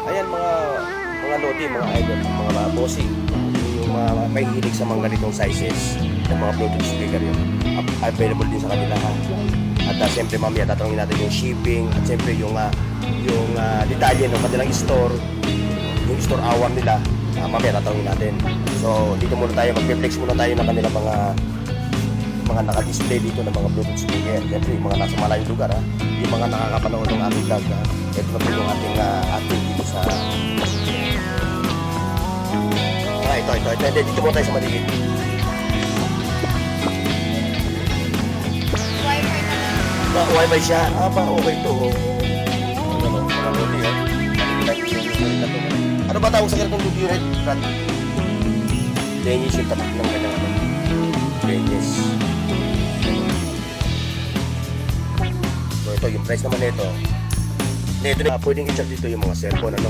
Ayan mga lodi, mga idol, mga bossing, yung mga may hilig sa mga ganitong sizes ng mga Bluetooth speaker yun. Available din sa kanila ha. At siyempre mamaya tatanungin natin yung shipping at siyempre yung detalye ng kanilang store, yung store hour nila, mamaya tatanungin natin. So dito muna tayo, mag-flex muna tayo ng kanilang mga naka-display dito ng mga Bluetooth speaker. Siyempre yung mga nasa malayong lugar ha, yung mga nakakapanood ng ating vlog ha. Ito na po yung ating dito sa ito. Dito po tayo sa maligid. Wi-Fi na lang. Wi-Fi siya. Okay ito. Ano ba tawag sa ganitong unit? Denyes yung tapat ng kanyang Denyes. So ito, yung price naman nito. Ito na pwedeng i-charge dito yung mga cellphone, ano?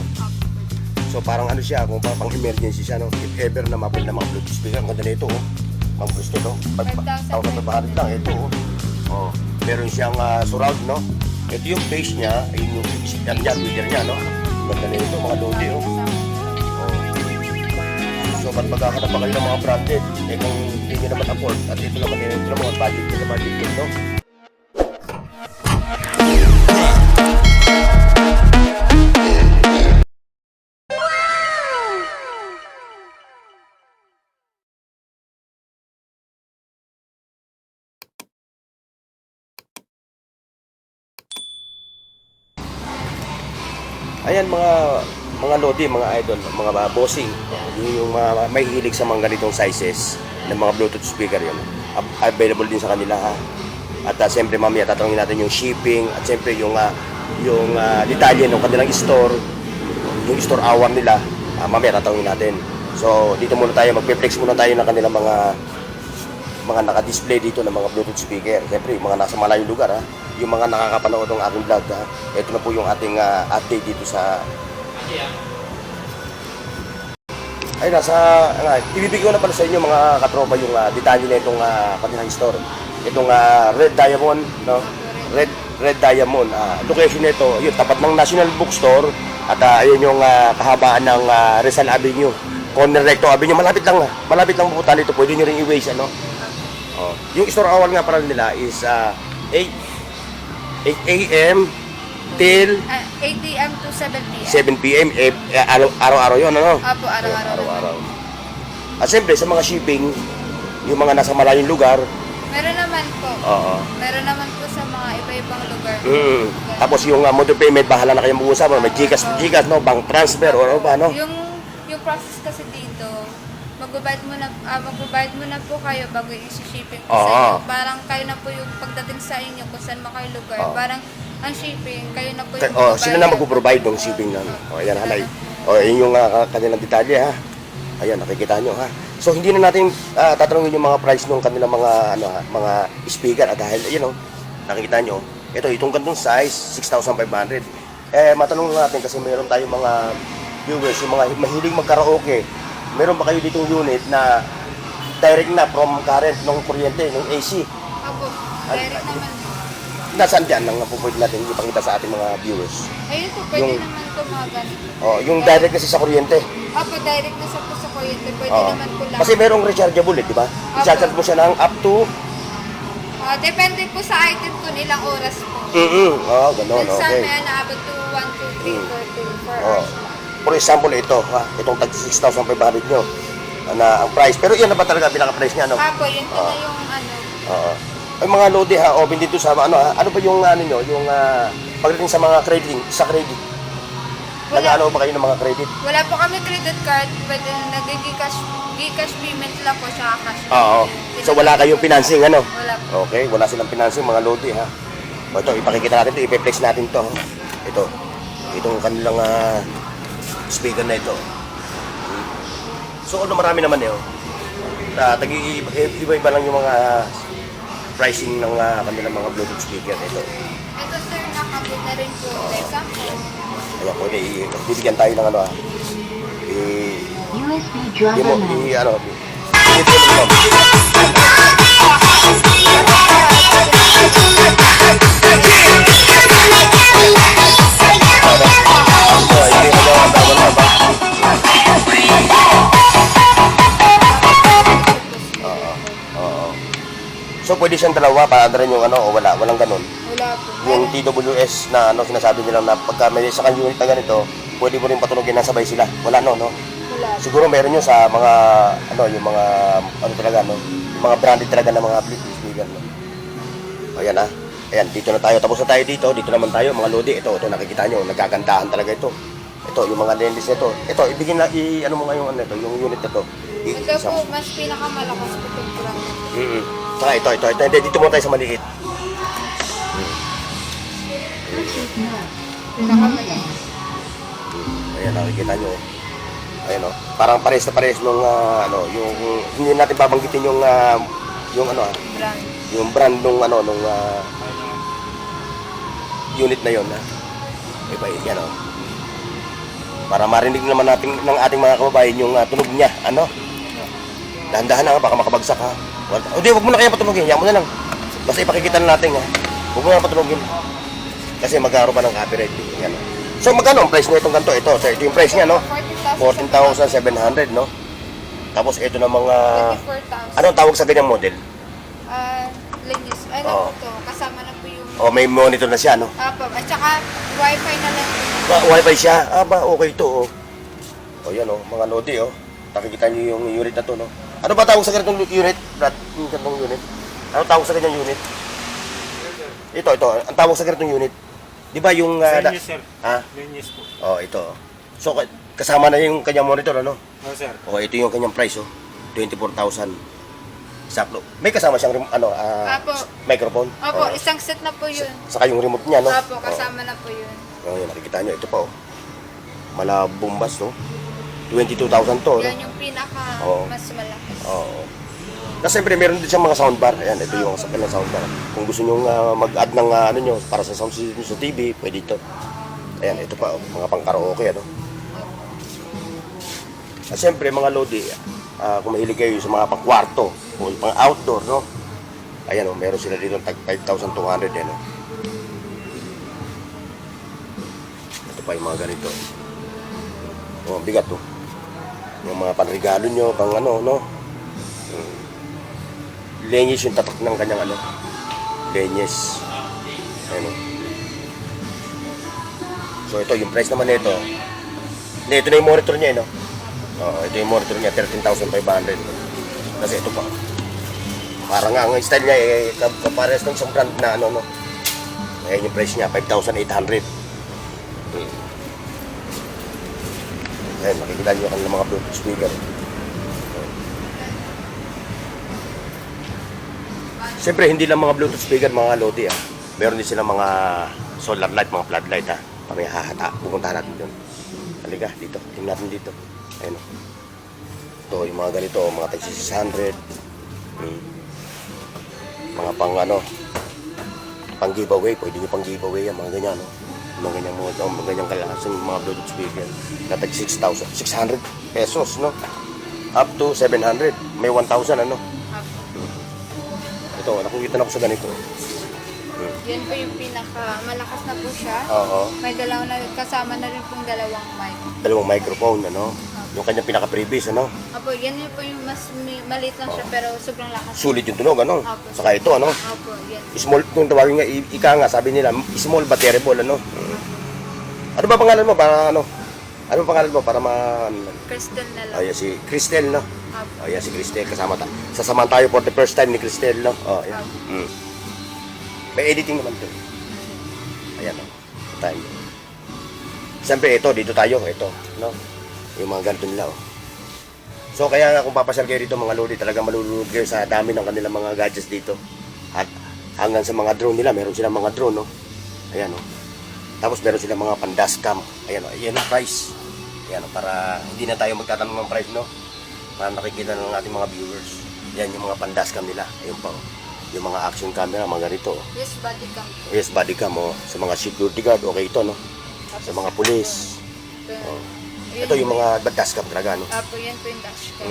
So parang ano siya, kung pang emergency siya, no? If ever na mapil na mga Bluetooth speaker, ang ganda na ito, oh. Ang gusto, no? 5,500 lang, ito, oh. Oh. Meron siyang surround, no? Ito yung face niya, ayun yung speaker niya, tweeter niya, no? Ganda na ito, mga lodi, oh. Oh. So ba't magkakaroon pa kayo ng mga branded? Eh kung hindi nyo naman afford, at ito naman mga budget, no? Ayan mga lodi, mga idol, mga bossing, yung mga may hilig sa mga ganitong sizes ng mga Bluetooth speaker yun. Available din sa kanila ha. At siyempre mamaya tatanungin natin yung shipping at siyempre yung detalye ng kanilang store, yung store hour nila, mamaya tatanungin natin. So dito muna tayo, mag-flex muna tayo ng kanilang mga naka-display dito ng mga Bluetooth speaker. Siyempre yung mga nasa malayong lugar ha, yung mga nakakapanood ng ating vlog ha. Ito na po yung ating update dito sa ay ibibigay ko na pala sa inyo mga katropa yung detalye na itong kanilang store. Itong Red Diamond, no? Red Diamond, location nito, yun tapat ng National Bookstore at ayun yung kahabaan ng Rizal Avenue, corner Recto Avenue, malapit lang pupuntahan dito, pwede nyo rin i-waste ano. Oh, yung store hour nga para nila is 8 a.m. till 8 a.m. to 7 7 p.m. p.m. Araw-araw yun, ano? Apo, araw-araw. At siyempre, sa mga shipping, yung mga nasa malayong lugar, Meron naman po. oo. Meron naman po sa mga iba-ibang lugar. Tapos yung mode of payment, bahala na kayong mag-uusap. May Gcash, no? Bank transfer, o ano ba, no? Yung process kasi dito, mag-provide mo na po kayo bago i-shipping ko sa inyo. Parang kayo na po yung pagdating sa inyo kung saan man kayo lugar. Parang ang shipping, kayo na po yung Sila na mag-provide ng shipping nun. Ayan, hanay. Yun yung kanilang detalye, ha? Ayan, nakikita nyo, ha? So, hindi na natin tatanungin yung mga price ng kanilang mga speaker. Dahil, nakikita nyo, itong gantong size, 6,500. Matanong natin kasi mayroon tayong mga viewers, yung mga mahilig mag-karaoke. Meron ba kayo ditong unit na direct na from current ng kuryente, ng AC? Opo, direct naman. Nasaan dyan ang pwede natin ipakita sa ating mga viewers? Ayun po, pwede naman po mga ganito. Yung direct kasi sa kuryente. Opo, direct na sa kuryente. Pwede naman po lang. Kasi merong rechargeable, di ba? I-charge mo siya ng up to... Depende po sa item ko, ilang oras po. Ganon, Minsan okay. may naabot to 1, 2, 3, 4 hours. For example, ito, itong tag 6,500 nyo na ang price. Pero yan na ba talaga pinaka-price niya, no? Apo, yun po na yung Ay mga lodi open dito sa ano ba yung nyo, yung pagdating sa mga credit, nag-ano ba kayo ng mga credit? Wala po kami credit card, pwede Gcash payment lang po sa cash. So wala kayong financing, ano? Wala po. Okay, wala silang financing mga lodi, ha. Ito, ipakikita natin ito, i-flex natin to. Itong kanilang speaker na ito. So marami naman iba-iba lang yung mga pricing ng kanilang mga Bluetooth speaker ito. Ito sir, nakabit na rin po. Example. Ayan, pwede bibigyan tayo ng USB driver mode. Hindi pwede siyang dalawa para rin yung ano, o walang ganun. Wala po. Yung TWS na ano, sinasabi nila na pagka may isa kang unit na ganito, pwede mo rin patunogin na sabay sila. Wala no. Wala po. Siguro meron yun sa mga, ano, yung mga, ano talaga, no? Yung mga branded talaga ng mga Bluetooth speaker, no? Ayan ah. Ayan, dito na tayo. Tapos na tayo dito. Dito naman tayo, mga Lodi. Ito, nakikita nyo. Nagagandahan talaga ito. Ito, yung mga lenses nito. Ito, ibigin na, ano mo nga yung ano ito, yung unit na to. Ito po, mas pinakamalakas po itong brand. Saka ito. Hindi, dito muna tayo sa maliit. Pinakamalakas. Ayan, nakikita nyo. Ayan o. Parang pares na pares nung, ano, yung, hindi natin babanggitin yung ano, Brand. yung brand nung, ano, nung, unit na yon ha. Iba yan o. Para marinig naman natin ng ating mga kababayan yung tunog niya, ano. Dahan-dahan na, baka makabagsak ha. O di, huwag mo na kaya patunogin, yan mo na lang. Basta ipakikita na natin ha. Huwag mo na patunogin. Kasi magkaroon pa ng copyright. Yan o. So magkano ang price na itong ganito? Ito, so ito yung price niya, no? 14,700, no? Tapos ito na mga... 24,000. Anong tawag sa ganyang model? Linis. Ano Oo. po to? Kasama na po yung... O may monitor na siya, no? Apo. At saka, wifi na lang. Wi-Fi siya. Okay to, oh. O yan, oh, mga Lodi, oh. Nakikita niyo yung unit na to, no? Ano ba tawag sa ganitong unit, Brad? Yung ganitong unit? Ano tawag sa ganyang unit? Ito. Ang tawag sa ganitong unit. Di ba yung... Linis, sir. Ha? Linis po. Oh, ito. So, kasama na yung kanyang monitor, ano? Oh, sir. O, ito yung kanyang price, oh. 24,000. Sakto. May kasama siyang, ano, Apo. microphone. Opo, Oo. isang set na po yun. Saka yung remote niya, no? Apo, kasama na po yun. Oh, yun, nakikita nyo. Ito pa, oh. Malabumbas, no? 22,000 to, no? Yan yung pinaka Oo. mas malaki. Oo. Kasi siyempre, meron din siyang mga soundbar. Ayan, ito yung sa kanilang soundbar. Kung gusto nyo mag-add ng ano nyo, para sa sound system sa TV, pwede ito. Ayan, ito pa, oh, mga pang-karaoke, ano? At siyempre, mga Lodi, kung mahilig kayo sa mga pang-kwarto, o pang-outdoor, no? Ayan, oh, meron sila dito tag 5,200, ano? Ito pa yung mga ganito. Oh, bigat, oh. Yung mga panregalo nyo, pang ano, no? Lenyes yung tatak ng kanyang ano. Lenyes. Ayan, oh. So, ito, yung price naman nito. Hindi, ito na yung monitor niya, no? Oo, ito yung monitor niya, 13,500. Kasi ito pa. Parang nga, ang style niya, kapares ng isang brand na ano, no? Ayan yung price niya, 5,800. Ayan, makikita niyo ang mga Bluetooth speaker. Siyempre, hindi lang mga Bluetooth speaker, mga Lodi, ah. Meron din silang mga solar light, mga floodlight, ha. Para may hahata. Pupuntahan natin doon. Halika, dito. Tingnan natin dito. Ayan, oh. Ito, yung mga ganito, mga tag 600. Mga pang, ano, pang giveaway. Pwede nyo pang giveaway yan, mga ganyan, no? Mga ganyang mga ganyang kalasan, mga Bluetooth speaker. Na tag 6,600 pesos, no? Up to 700. May 1,000, ano? Apo. Ito, nakikita na ko sa ganito. Yan po yung pinaka malakas na po siya. Oo. May dalawa na kasama na rin pong dalawang mic. Dalawang microphone, ano? Yung kanyang pinaka-previous, ano? Apo, yan yun po yung mas maliit lang siya pero sobrang lakas. Sulit yung tunog, ano? Opo. Saka ito, ano? Apo, yan. Small, kung tawagin nga, ika nga, sabi nila, small but terrible, ano? Ano ba pangalan mo? Para ano? Ano ba pangalan mo? Para Crystal na lang. Ayan si Cristel, no? Apo. Ayan si Cristel, kasama ta. Sasamahan tayo for the first time ni Cristel, no? Oh, ayan. May editing naman to. Ayan, no? Tayo. Siyempre, ito, dito tayo, ito, no? Yung mga ganito nila, oh. So, kaya nga kung papasyal kayo dito, mga Lodi, talagang malulunod kayo sa dami ng kanilang mga gadgets dito. At hanggang sa mga drone nila, meron silang mga drone, no? Ayan, no? Tapos meron silang mga pan-dashcam. Ayan, no? Ayan ang price. Ayan, no? Para hindi na tayo magtatanong ng price, no? Para nakikita ng ating mga viewers. Ayan yung mga pan-dashcam nila. Ayun pa, oh. Yung mga action camera, mga ganito, oh. Yes, body cam. Yes, body cam, oh. Sa mga security guard, okay ito, no? Sa mga pulis. Oh. Ito yung mga dashcam talaga, no? Apo, yan po yung dashcam.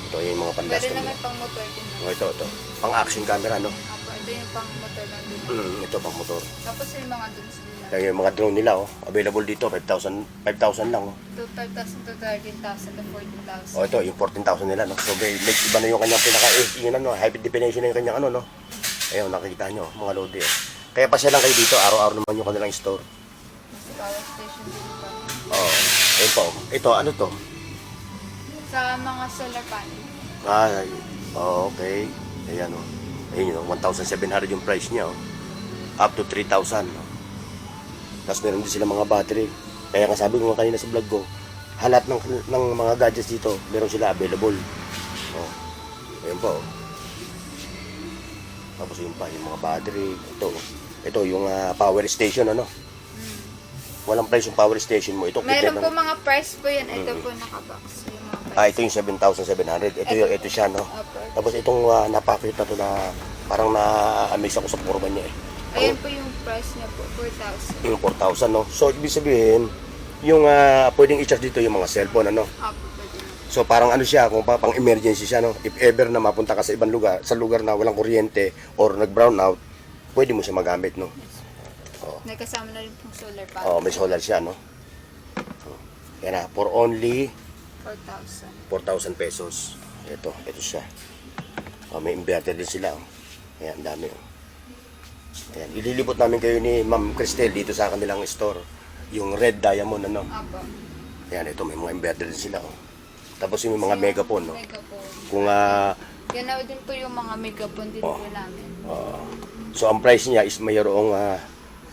Ito yung mga Pwede pan-dashcam naman nila. pang motor din. Oh, ito. Pang action camera, no? Apo, ito yung pang motor lang din. Ito pang motor. Tapos yung mga drones nila. Kaya yung mga drone nila, oh. Available dito, 5,000 lang, oh. 12,000 to 13,000 to 14,000. Oh, ito, yung 14,000 nila, no? So, may iba na yung kanyang pinaka, yun ano, high definition na yung kanyang ano, no? Ayun, nakikita nyo, mga Lodi. Kaya pa siya lang kayo dito, araw-araw naman yung kanilang store. Sa power station din po. Oo. Ayun po. Ito, ano to? Sa mga solar panel. Ah, okay. Ayan o. Ayun yun, 1,700 yung price niya. Oh. Up to 3,000. No? Tapos meron din sila mga battery. Kaya nga sabi ko nga kanina sa vlog ko, halat ng mga gadgets dito, meron sila available. Oh. Ayun po. Oh. Tapos yun pa, yung mga battery. Ito yung power station, ano? Walang price yung power station mo. Ito, Meron kita po ng- mga price po yan. Ito po nakabox. Yung mga price. ito yung 7,700. Ito siya, no? Opo. Tapos itong napakit na to na parang na-amaze ako sa forma niya eh. Ayan po yung price niya po. 4,000. Yung 4,000, no? So, ibig sabihin, yung pwedeng i-charge dito yung mga cellphone, ano? Opo, pwede. So, parang ano siya, kung pang emergency siya, no? If ever na mapunta ka sa ibang lugar, sa lugar na walang kuryente or nag-brown out, pwede mo siya magamit, no? May kasama na rin pong solar panel. Oh, may solar siya, no? Yan na, for only 4,000. 4,000 pesos. Ito siya. May inverter din sila. Oh. Ayan, ang dami. Oh. Ayan, ililibot namin kayo ni Ma'am Cristel dito sa kanilang store. Yung Red Diamond, ano. Opo. Ayan, ito, may mga inverter din sila. Oh. Tapos yung mga megaphone, no. Megaphone. Kung, Yan na din po yung mga megaphone din po namin. so ang price niya is mayroong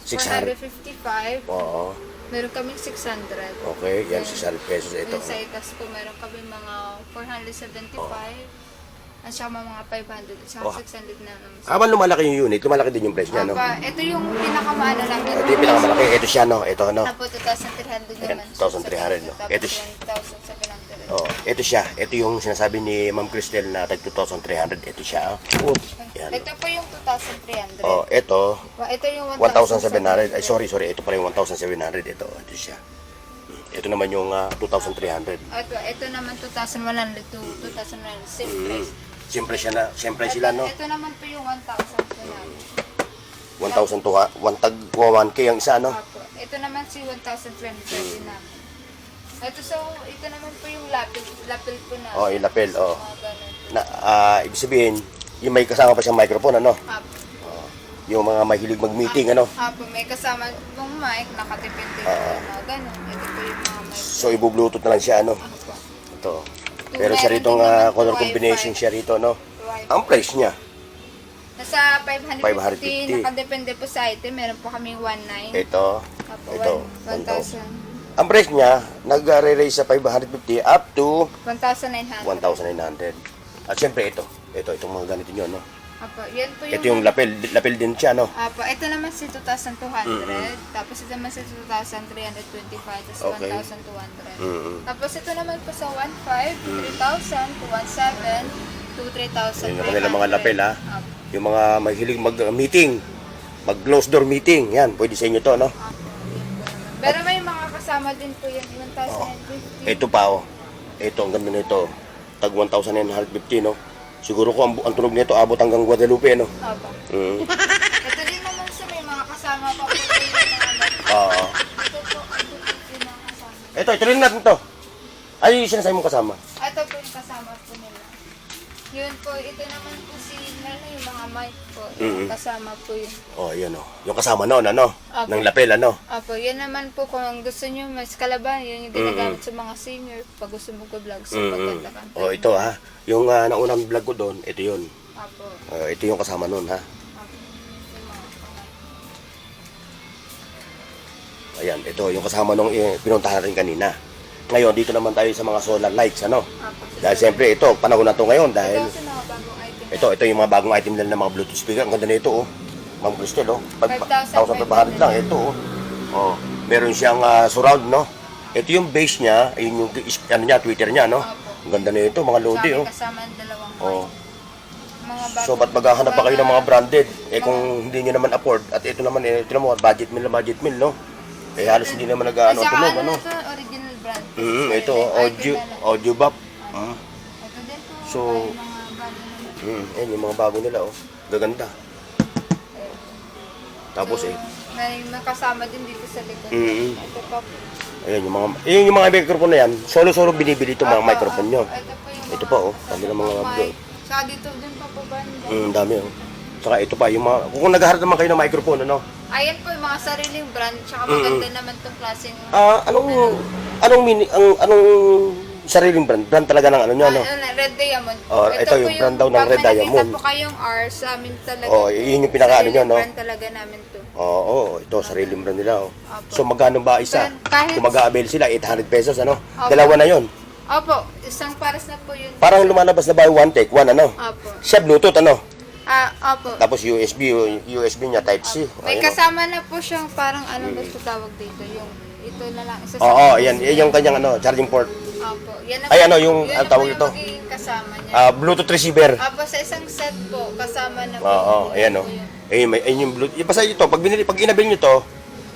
600. 455. Oo. Meron kaming 600. Okay, yan, 600 pesos ito. Yung sa itas po, meron kami mga 475. At saka mga 500. At saka 600 na naman. Habang lumalaki yung unit, lumalaki din yung price niya, no? Ito yung pinakamaano namin. Ito yung pinakamalaki. Ito siya, no? Ito, no? Tapos 2,300 naman. 2,300, no? Tapos Ito yan, 1,700. Oh, ito siya. Ito yung sinasabi ni Ma'am Cristel na tag 2,300. Ito siya. Oh. Yan. Ito po yung 2,300. Oh, ito Ito yung 1,700. Ay, sorry. Ito pala yung 1,700. Ito siya. Ito naman yung 2,300. Ito naman 2,100 to 2,100. Same price. Siyempre sila, no? Ito naman po yung 1,000 po namin. 1,000 to 1K ang isa, no? Apo. Ito naman si 1,300 din namin. Ito naman po yung lapel po namin. Oh, yung lapel, oh. Mga ganun. Na, ibig sabihin, yung may kasama pa siyang microphone, ano? Apo. Yung mga mahilig mag-meeting, ano? Apo, may kasama pong mic, nakatipid din po. Mga ganun. Ito po yung mga mic. So, ibu-bluetooth na lang siya, ano? Apo. Ito. Pero siya rito color combination siya rito, no? Ang price niya, Nasa 550, 550. nakadepende po sa item. Meron po kaming 19. ito, Apo, ito, 1,000. ang price niya, nag-raise sa 550 up to 1,900. 1,900. At syempre itong mga ganito nyo, no? Apo, yan po Ito yung lapel din siya, no? Apo, ito naman si 2,200. Tapos ito naman si 2,325. Tapos Okay. 1,200. Mm-mm. Tapos ito naman po sa 1,500, 3,000, 2,1700, to 3,000. Yun yung kanilang mga lapel, ha? Apo. Yung mga mahilig mag-meeting, mag-close door meeting, yan, pwede sa inyo to, no? Apo, yun po naman. Pero may mga kasama din po yan, 1,050. Ito pa, oh. Ito, ang ganda nito. Tag 1,950, no? Siguro ko ang tunog nito abot hanggang Guadalupe, no? Apo. Mm. Ito din naman siya, may mga kasama pa po yung mga Oo. ito po yung mga kasama. Ito rin natin to. Ay, yung sinasabi mong kasama. Ito po yung kasama po nila. Yun po, ito naman po si yung mga mic po. Yung kasama po yun. Oh, yun, oh. Yung kasama noon, ano? Apo. Ng lapel, ano? Apo, yan naman po kung gusto nyo mas kalaban, yun yung ginagamit sa mga singer pag gusto mo ko-vlog sa pagkanta-kanta. Oh, ito, ha. Yung naunang vlog ko doon, ito yun. Apo. Ito yung kasama noon, ha. Apo. Yung mga kasama. Ayan, ito yung kasama nung pinuntahan natin kanina. Ngayon, dito naman tayo sa mga solar lights, ano? Apo. Dahil siyempre, ito, panahon na to ngayon Ito dahil kasi mga bagong item. ito yung mga bagong item nila ng mga Bluetooth speaker. Ang ganda nito, oh. Ma'am Cristel, oh. 5,500 lang, ito, oh. Oh, meron siyang surround, no? Ito yung base niya, ayun yung ano niya, Twitter niya, no? Opo. Ang ganda nito, mga Lodi, Sabi oh. kasama ang dalawang mic. Oh. Mga bagong. So, ba't maghahanap pa kayo ng mga branded? Kung hindi nyo naman afford, at ito naman, ito naman, budget meal, no? Halos hindi naman nag-ano, Saka tunog, ano ano? na to, original brand. Ito, Item na lang. audio bop. Ito din po, So, ay mga bago naman. Ayan, yung mga bago nila, oh. Gaganda. Tapos, May kasama din dito sa likod. Mm. Ito pa po. ayan, yung mga microphone na yan, solo-solo binibili itong mga Opo, microphone nyo. Ito po yung Ito pa, oh. Kami ng mga mic. Saka dito din pa po banda. dami, oh. Saka ito pa, yung mga, kung naghaharap naman kayo ng microphone, ano? Ayan po yung mga sariling brand, tsaka maganda naman itong klaseng... Anong sariling brand? Brand talaga ng ano nyo, ano? Red Diamond. Oh, ito yung brand daw ng Red Diamond. Pag po kayong R, sa amin talaga. Oh, yun yung pinaka-ano nyo, no? Sariling brand talaga namin to. Oo, ito, sariling brand nila, oh. Opo. So, magkano ba isa? Kahit- Kung mag-a-avail sila, 800 pesos, ano? Opo. Dalawa na yun. Opo, isang pares na po yun. Parang lumalabas na ba yung one take, one, ano? Opo. Siya Bluetooth, ano? Opo. Tapos USB, yung USB niya, Type-C. May Ayun, oh. kasama na po siyang parang ano ba ito tawag dito, yung ito na lang isa Oo, yan, yan yung kanyang ano, charging port. Opo. Yan na Ay, po- ano, yung- yun ang na tawag po ito? yung magiging kasama niya. Bluetooth receiver. Opo, sa isang set po, kasama na po. Oo, ayan, oh. Ayun, ayun yung Bluetooth. Basta ito, pag inabil nyo to,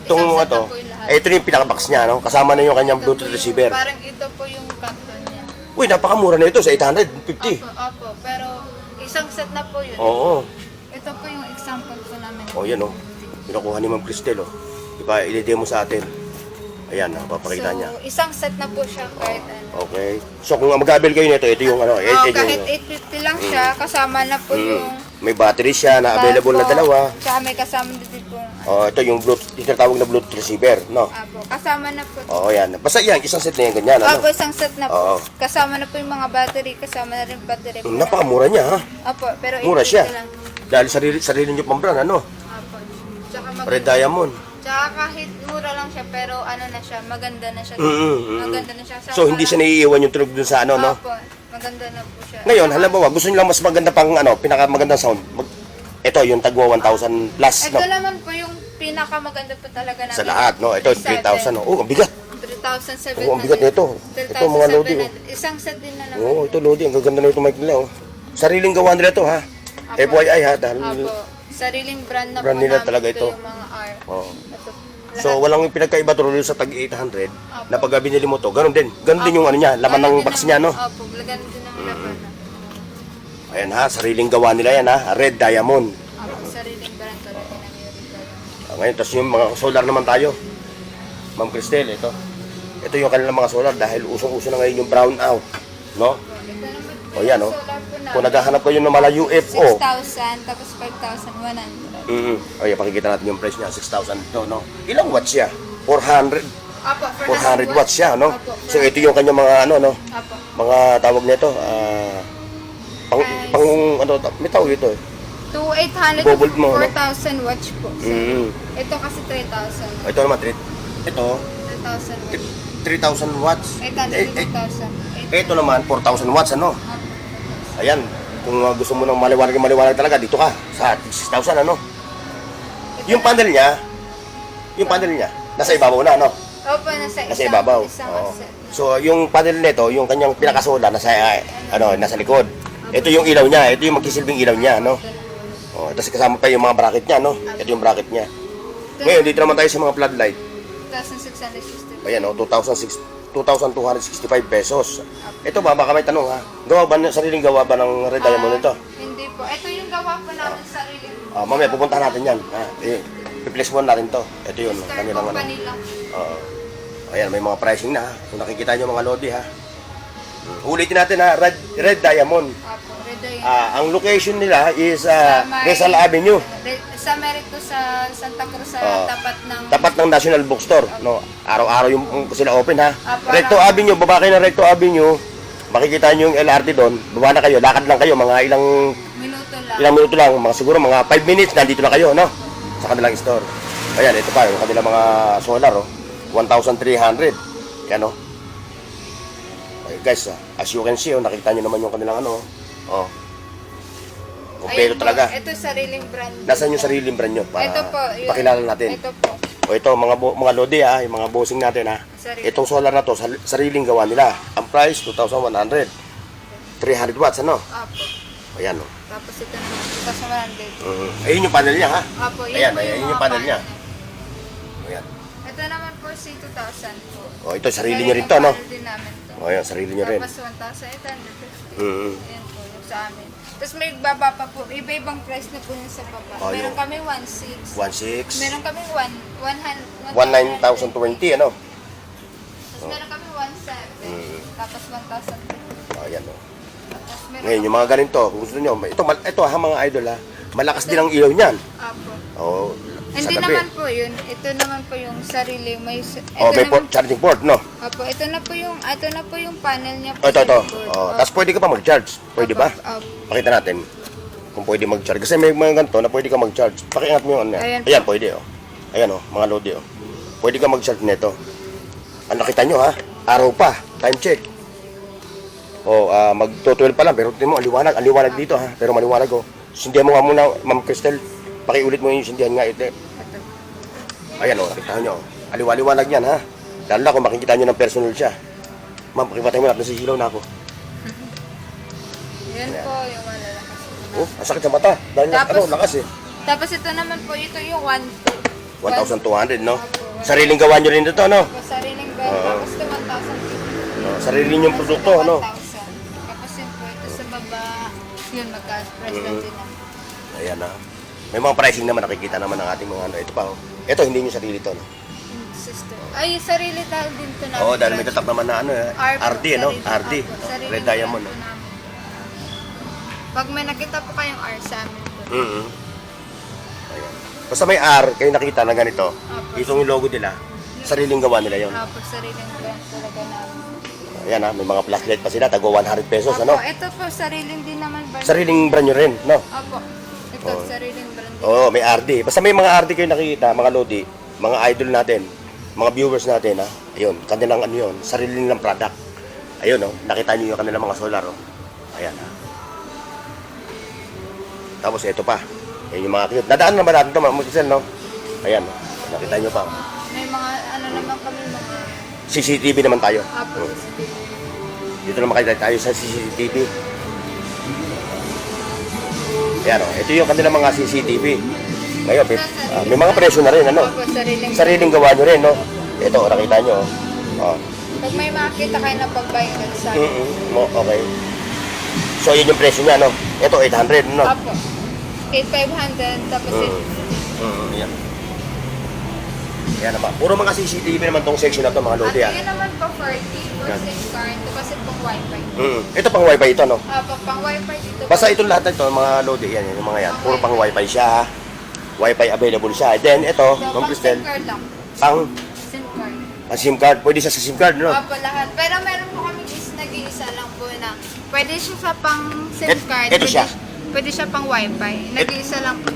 itong Isang set ito, na po yung lahat. ito yung pinaka-box niya, no? Kasama na yung kanyang Ito po Bluetooth yung- receiver. Parang ito po yung carton niya. Uy, napakamura na ito sa 850. Opo, pero isang set na po yun. Oo. Ito po yung example po namin. Oh, yan, oh. Pinakuha ni Ma'am Cristel, oh. I-demo sa atin. Ayan, papakita niya. Isang set na po siya kahit ano. Okay. So, kung mag-avail kayo nito, ito yung ano, ito Kahit yung, 850 lang siya, kasama na po yung... may battery siya na available na Opo. dalawa. Tsaka may kasama din po. Oh, ito yung Bluetooth, tinatawag na Bluetooth receiver, no? Apo, kasama na po. Oo, yan. Basta yan, isang set na yan, ganyan, ano? Opo, isang set na Oo. po. Kasama na po yung mga battery, kasama na rin battery po. Napakamura niya, ha? Opo, pero Mura 850 siya. lang. Dahil sarili nyo pang brand, ano? Opo. Tsaka Red Diamond. Tsaka kahit mura lang siya, pero ano na siya, maganda na siya. Maganda na siya. So, hindi siya naiiwan yung tunog dun sa ano, no? Opo, maganda na po siya. Ngayon, halimbawa, gusto nyo lang mas maganda pang ano, pinakamagandang sound. Ito, yung tagwa 1,000 plus, Ito no? naman po yung pinakamaganda po talaga namin. Sa lahat, no? Ito, 3,000, no? Oh, ang bigat. 3,700. Oo, ang bigat nito. Ito, mga Lodi, oh. Isang set din na naman. Oo, ito, Lodi. Ang gaganda na ito, mic nila, oh. Sariling gawa nila to, ha? Apo. FYI, ha? Dahil, Opo. Sariling brand na Brand po nila namin talaga ito. yung mga R. oh. Ito. So, walang pinagkaiba to sa tag 800 na pag binili mo to, ganun din. Ganun din yung ano niya, laman ng box niya, no? Opo, ganun din ang laman. Ayan, ha? Sariling gawa nila yan, ha? Red Diamond. Opo, sariling brand talaga namin rin. Ngayon, tapos yung mga solar naman tayo. Ma'am Cristel, ito. Ito yung kanilang mga solar dahil usong-uso na ngayon yung brown out. No? Ito naman po O yan, yung oh. solar po namin. Kung naghahanap kayo ng mga UFO. 6,000, tapos 5,100. O yan, pakikita natin yung price niya. 6,000 ito, no? Ilang watts siya? 400. Opo, 400 watts siya, no? Opo, So, ito yung kanyang mga ano, no? Opo. Mga tawag nito, pang ano, may tawag ito, eh. 2,800 Bubbled mo, no? 4,000 watts po. Ito kasi 3,000. Ito naman, ito, 3,000 3,000 watts. watts. 800, 8,000. Ito naman, 4,000 watts, ano? Ayan, kung gusto mo ng maliwanag talaga, dito ka, sa 6,000, ano? Yung panel niya, nasa ibabaw na, ano? Opo, Nasa ibabaw. Isang Oo. set. So, yung panel nito, yung kanyang pinakasola, nasa likod. Ito yung ilaw niya, ito yung magsisilbing ilaw niya, no? Oh, tapos kasama pa yung mga bracket niya, no? Ito yung bracket niya. Ngayon, dito naman tayo sa mga floodlight. 2,660. Ayan, oh, 2,265 pesos. Ito ba, baka may tanong, ha? Sariling gawa ba ng Red Diamond ito? Hindi po. Ito yung gawa po namin sarili. Mamaya, pupuntahan natin yan. I-flex mo natin to. Ito yun, Star kanilang ano. company lang. Oo. Ayan, may mga pricing na, ha? Kung nakikita nyo mga Lodi, ha? Ulitin natin, ha? Red Diamond. Opo, Red Diamond. Ang location nila is May- Rizal Avenue. Sa Merito sa Santa Cruz sa Tapat ng National Bookstore, no? Araw-araw yung sila open, ha? Apo, Recto Avenue, baba kayo ng Recto Avenue. Makikita nyo yung LRT doon. Baba na kayo, lakad lang kayo, mga ilang minuto lang, mga siguro mga 5 minutes nandito na kayo, no? Sa kanilang store. Ayan, ito pa yung kanilang mga solar, oh. 1,300. Yan, oh. Ay, guys, as you can see, oh, nakita nyo naman yung kanilang ano, oh. Kompleto talaga. Ito sariling brand. Nasaan yung sariling brand nyo? Para Ito po. pakilala natin. Ito po. O ito, mga Lodi, ha, yung mga bossing natin, ha. Sarili. Itong solar na to, sariling gawa nila. Ang price, 2,100. 300 watts, ano? Opo. Ayan, oh. Tapos ito naman, 2,100. Ayun yung panel niya, ha. Opo, Ayan, po ayan mga yung panel niya. Ayan. Ito naman po si 2,000 po. O, ito, sarili nyo rin to, no? Panel din namin to. O, ayan, sarili nyo rin. Tapos 1,850. Mm. Ayan po, yung sa amin. Tapos may baba pa po. Iba-ibang price na po yung sa baba. Oh, Meron yung- kami 1,600. 1,600. Meron kami 19,020, ano? Tapos meron kami 1,700. Tapos 1,000. O, ayan, oh. Tapos meron Ngayon, yung mga ganito, kung gusto nyo, ito ha, mga idol, ha. Malakas din ang ilaw niyan. Apo. Oo. Sa Hindi gabi. naman po yun. Ito naman po yung sarili. May, Oh, may naman, charging port, no? Apo, ito na po yung panel niya po. Oh, ito. sa likod. Oh, tapos pwede ka pa mag-charge. Pwede ba? Apo. Pakita natin kung pwede mag-charge. Kasi may mga ganito na pwede ka mag-charge. Pakiangat mo yung ano. Ayan. Ayan, pwede, oh. Ayan, oh, mga lodi, oh. Pwede ka mag-charge nito. Nakita nyo, ha? Araw pa. Time check. Oh, magto-12 pa lang. Pero tingnan mo, ang liwanag dito, ha? Pero maliwanag, oh. Sindihan mo nga muna, Ma'am Cristel. Pakiulit mo yung sindihan nga, ito. Ito. Ayan, oh, nakita nyo. Aliwaliwanag yan, ha? Lalo na kung makikita nyo ng personal siya. Ma'am, pakipatay mo natin, nasisilaw na ako. Yan po yung malalakas. Oh, ang sakit sa mata. Dahil Tapos- lakas, eh. Tapos ito naman po, ito yung 1,200, no? Sariling gawa nyo rin ito, no? Po, sariling brand. Oo. Tapos ito 1,000. Oh, sarili nyong produkto, ano? 1,000. Tapos yun po, ito sa baba, yun, magka-price lang din naman. Ayan, ha? May mga pricing naman, nakikita naman ng ating mga ano. Ito pa, oh. Ito, hindi nyo sarili to, no? Sister. Ay, sarili dahil din to namin. Oo, dahil may tatak naman na ano, eh. RD, no? RD. Sarili Red Diamond, no? Pag may nakita po kayong R sa amin po. Mm-hmm. Ayan. Basta may R, kayo nakita na ganito. Apo. Itong yung logo nila, sariling gawa nila yun. Apo, sariling brand talaga namin. Ayan, ha? May mga flashlight pa sila, tago 100 pesos, Apo, ano? ito po, sariling din naman brand. Sariling brand nyo rin, no? Apo, ito, Oo. sariling brand din. Oo, may RD. Basta may mga RD kayo nakikita, mga lodi, mga idol natin, mga viewers natin, ha? Ayun, kanilang ano yun, sarili nilang product. Ayun, oh, nakita niyo yung kanilang mga solar, oh. Ayan, ha? Tapos ito pa. Yan yung mga cute. Nadaan naman natin ito, mag-sell, no? Ayan, oh. Nakita niyo pa. May mga, ano naman kami, mga, CCTV naman tayo. Apo, Dito naman kayo tayo sa CCTV. Ayan, oh. Ito yung kanilang mga CCTV. Ngayon, may mga presyo na rin, ano? Apo, Sariling gawa nyo rin, no? Ito, nakita nyo, oh. Pag may makita kayo na pagbayad sa Okay. So, yun yung presyo niya, no? Ito, 800, no? Apo, 8,500, tapos Yan. Yan naman. Puro mga CCTV naman tong section na to, mga at lodi, yun naman po 40 for Yan. SIM card, tapos pang wifi. Ito pang wifi ito, no? Apo, pang wifi dito. Basta itong lahat na ito, mga lodi, yan, yung mga yan. Puro pang wifi siya, ha? Wifi available siya. Then, ito, So, Ma'am pang Cristel, SIM card lang. pang SIM card. SIM card. Pwede siya sa SIM card, no? Apo, lahat. Pero meron po kami nag-iisa lang po na pwede siya sa pang SIM card. Ito siya. Pwede siya pang wifi. Nag-iisa lang po.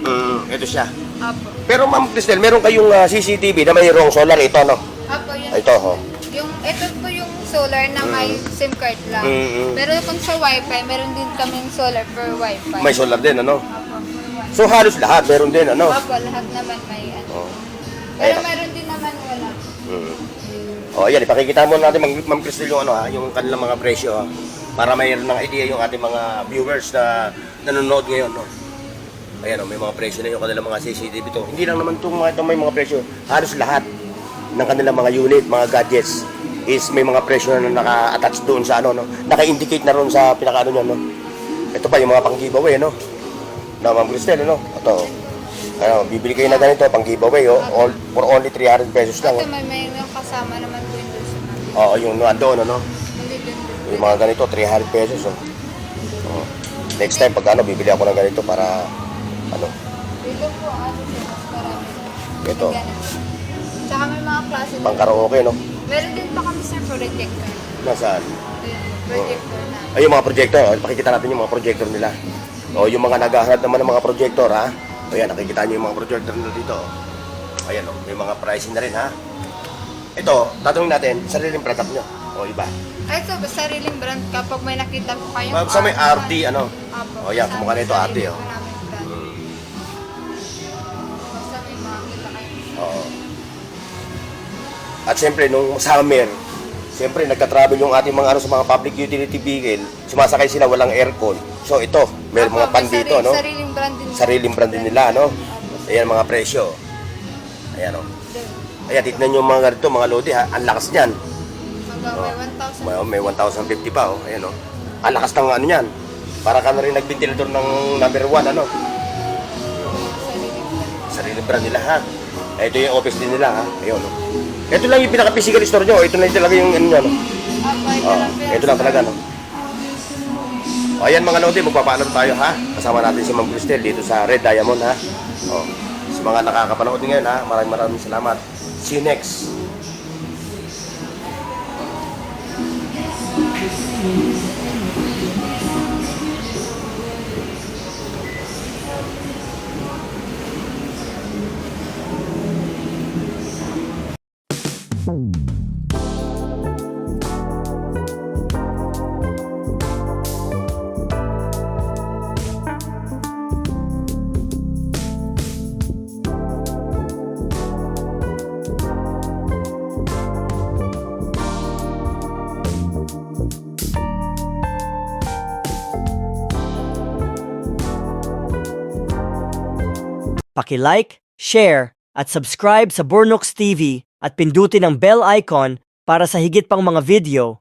Ito siya. Apo. Pero Ma'am Cristel, meron kayong CCTV na mayroong solar ito, no? Apo, yun. Ito, ho. Ito po yung solar na may SIM card lang. Pero kung sa wifi, meron din kaming solar for wifi. May solar din, ano? Apo, for wifi. So, halos lahat meron din, ano? Apo, lahat naman may ano. Oh. Pero Ayan. meron din naman wala. Oh, ayan, ipakikita mo natin, Ma'am Cristel, yung ano, ha, yung kanilang mga presyo, ha, para mayroon ng idea yung ating mga viewers na nanonood ngayon, no? Ayan, oh, may mga presyo na yung kanilang mga CCTV to. Hindi lang naman itong may mga presyo. Halos lahat ng kanilang mga unit, mga gadgets, is may mga presyo na naka-attach doon sa ano, no? Naka-indicate na ron sa pinaka-ano niya, no? Ito pa, yung mga pang-giveaway, no? Na, Ma'am Cristel, no? Ito, ano, bibili kayo na ganito, pang-giveaway, oh, for only 300 pesos lang, Ito oh. may kasama naman po yung doon sa namin. Oo, yung nandoon, ano? Hindi din. Yung mga ganito, 300 pesos, oh. Oh. Next time, pag ano, bibili ako ng ganito para, ano, Dito po, ano siya, mas marami. Ito. May ganito. Tsaka may mga klase din. pang karaoke, no? Meron din pa kami sa projector. Nasaan? Ayun, projector na. Ay, yung mga projector, oh. Pakikita natin yung mga projector nila. O, yung mga naghahanap naman ng mga projector, ha? O yan, nakikita niyo yung mga projector nila dito, oh. Ayan, oh. May mga pricing na rin, ha? Ito, tatanungin natin, sariling product nyo. O, iba. Ay, ito, sariling brand kapag may nakita po kayong Sa may RD, ano? Apo. O, yan, kumukha na ito, RD, oh. Basta may makita kayo. Oo. At siyempre, nung summer, siyempre, nagka-travel yung ating mga ano sa mga public utility vehicle, sumasakay sila, walang aircon. So, ito, may mga pan dito, no? Sariling brand din. Sariling brand din nila, no? Ayan, mga presyo. Ayan, oh. Ayan, tignan nyo mga ganito, mga lodi, ha? Ang lakas niyan. Hanggang may 1,000. May 1,050 pa, oh. Ayan, oh. Ang lakas ng ano niyan. Para ka na rin nagbentilador ng number 1, ano? Sariling brand. Sariling brand nila, ha? Ito yung office din nila, ha? Ayun, oh. Ito lang yung pinaka-physical store nyo. Ito lang talaga yung ano nyo, no? Apo, ito Oh, lang po yung ito lang talaga, no? O, ayan mga Lodi, magpapaalam tayo ha. Kasama natin si Ma'am Cristel dito sa Red Diamond ha. O, sa mga nakakapanood din ngayon ha, maraming salamat. See you next. Paki-like, share, at subscribe sa Bornox TV at pindutin ang bell icon para sa higit pang mga video